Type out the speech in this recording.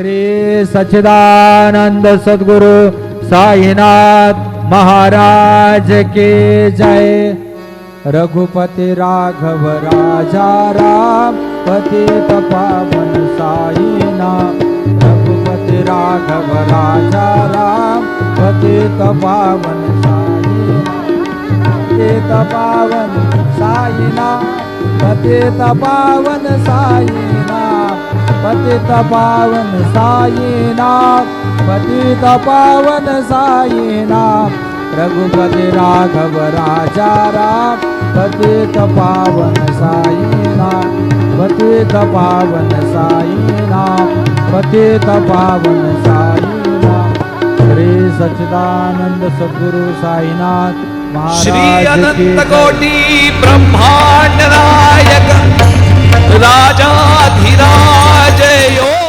श्री सच्चिदानंद सद्गुरु साईनाथ महाराज की जय। रघुपति राघव राजा राम पतित पावन साईनाथ। रघुपति राघव राजा राम पतित पावन साईनाथ। पतित पावन साईनाथ। पतित पावन साईनाथ। पतित पावन साईनाथ। पतित पावन साईनाथ। रघुपति राघव राजा राम पतित पावन साईनाथ। पतित पावन साईनाथ। पतित पावन साईनाथ। श्री सच्चिदानंद सद्गुरु साईनाथ श्री महाराज की अनंत कोटि ब्रह्मांड नायक राजाधिराज योग